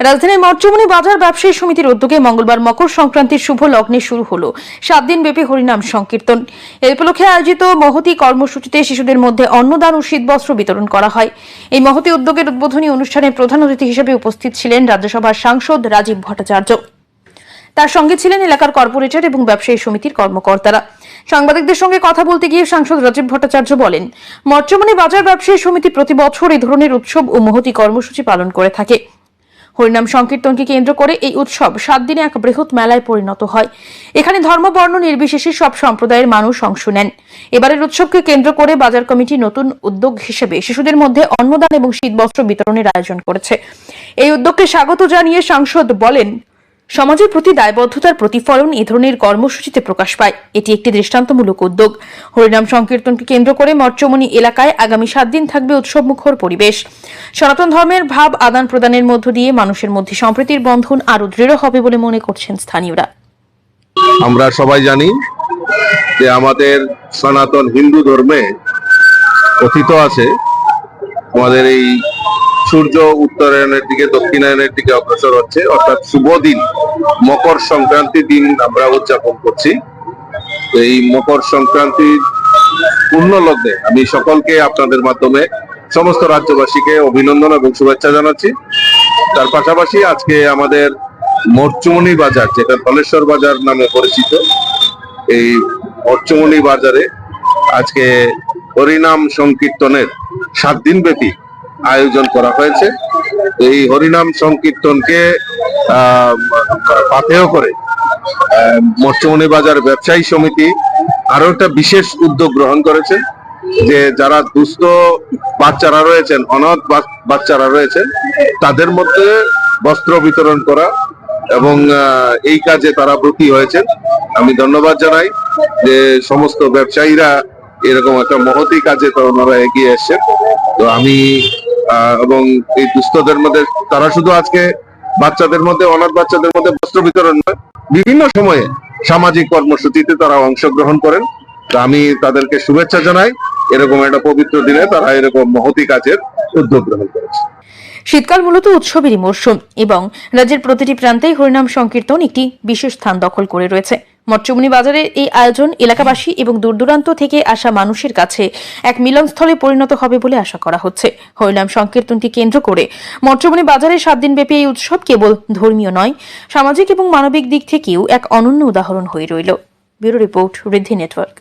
রাজধানীর মঠচুমনি বাজার ব্যবসায়ী সমিতির উদ্যোগে মঙ্গলবার মকর সংক্রান্তির শুভ লগ্নে শুরু হলো 7 দিন ব্যাপী হরিনাম সংকীর্তন। এই উপলক্ষে আয়োজিত মহতী কর্মসূচিতে শিশুদের মধ্যে অন্নদান ও শীতবস্ত্র বিতরণ করা হয়। এই মহতী উদ্যোগের উদ্বোধনী অনুষ্ঠানে প্রধান অতিথি হিসেবে উপস্থিত ছিলেন রাজ্যসভার সাংসদ রাজীব ভট্টাচার্য। তার সঙ্গে ছিলেন এলাকার কর্পোরেটর এবং ব্যবসায়ী সমিতির কর্মকর্তারা। সাংবাদিকদের সঙ্গে কথা বলতে গিয়ে সাংসদ রাজীব ভট্টাচার্য বলেন, মঠচুমনি বাজার ব্যবসায়ী সমিতি প্রতি বছর এই ধরনের উৎসব ও মহতী কর্মসূচি পালন করে থাকে। হরিনাম সংকীর্তনকে কেন্দ্র করে এই উৎসব 7 দিনে এক বৃহৎ মেলায় পরিণত হয়। এখানে ধর্ম বর্ণ নির্বিশেষে সব সম্প্রদায়ের মানুষ অংশ নেন। এবারের উৎসবকে কেন্দ্র করে বাজার কমিটি নতুন উদ্যোগ হিসেবে শিশুদের মধ্যে অন্নদান এবং শীতবস্ত্র বিতরণের আয়োজন করেছে। এই উদ্যোগকে স্বাগত জানিয়ে সাংসদ বলেন, সমাজের প্রতি দায়বদ্ধতার প্রতিফলন এ ধরনের কর্মসূচিতে প্রকাশ পায়। এটি একটি দৃষ্টান্তমূলক উদ্যোগ। হরিনাম সংকীর্তনকে কেন্দ্র করে মঠচুমনি এলাকায় আগামী 7 দিন থাকবে উৎসবমুখর পরিবেশ। সনাতন ধর্মের ভাব আদান প্রদানের মধ্য দিয়ে মানুষের মধ্যে সম্প্রীতির বন্ধন আরো দৃঢ় হবে বলে মনে করছেন স্থানীয়রা। আমরা সবাই জানি যে আমাদের সনাতন হিন্দু ধর্মে কথিত আছে আমাদের এই সূর্য উত্তরায়ণের দিকে দক্ষিণায়নের দিকে অগ্রসর হচ্ছে, অর্থাৎ শুভ দিন মকর সংক্রান্তি দিন আমরা উদযাপন করছি। এই মকর সংক্রান্তির পূর্ণ লগ্নে আমি সকলকে আপনাদের মাধ্যমে সমস্ত রাজ্যবাসীকে অভিনন্দন এবং শুভেচ্ছা জানাচ্ছি। তার পাশাপাশি আজকে আমাদের মঠচুমনি বাজার, যেটা ধলেশ্বর বাজার নামে পরিচিত, এই মঠচুমনি বাজারে আজকে হরিনাম সংকীর্তনের 7 দিন ব্যাপী আয়োজন করা হয়েছে। এই হরিনাম সংকীর্তনকে পাথেয় করে মঠচুমনি বাজার ব্যবসায়ী সমিতি আরো একটা বিশেষ উদ্যোগ গ্রহণ করেছে, যে যারা দুস্থ বাচ্চারা রয়েছেন, অনাথ বাচ্চারা রয়েছেন, তাদের মধ্যে বস্ত্র বিতরণ করা এবং এই কাজে তারা ব্রতী হয়েছেন। আমি ধন্যবাদ জানাই যে সমস্ত ব্যবসায়ীরা এরকম একটা মহতী কাজে তো ওনারা এগিয়ে এসছেন। তো আমি এবং এই দুস্থদের মধ্যে তারা শুধু আজকে বাচ্চাদের মধ্যে, অনাথ বাচ্চাদের মধ্যে বস্ত্র বিতরণ নয়, বিভিন্ন সময়ে সামাজিক কর্মসূচিতে তারা অংশগ্রহণ করেন। তো আমি তাদেরকে শুভেচ্ছা জানাই, এরকম একটা পবিত্র দিনে তারা এরকম মহতী কাজের উদ্যোগ গ্রহণ করেছে। শীতকাল মূলত উৎসবেরই মরশুম এবং রাজ্যের প্রতিটি প্রান্তেই হরিনাম সংকীর্তন একটি বিশেষ স্থান দখল করে রয়েছে। মঠচুমনি বাজারের এই আয়োজন এলাকাবাসী এবং দূরদূরান্ত থেকে আসা মানুষের কাছে এক মিলনস্থলে পরিণত হবে বলে আশা করা হচ্ছে। হরিনাম সংকীর্তনকে কেন্দ্র করে মঠচুমনি বাজারের 7 দিন ব্যাপী এই উৎসব কেবল ধর্মীয় নয়, সামাজিক এবং মানবিক দিক থেকেও এক অনন্য উদাহরণ হয়ে রইল। ব্যুরো রিপোর্ট, ঋদ্ধি নেটওয়ার্ক।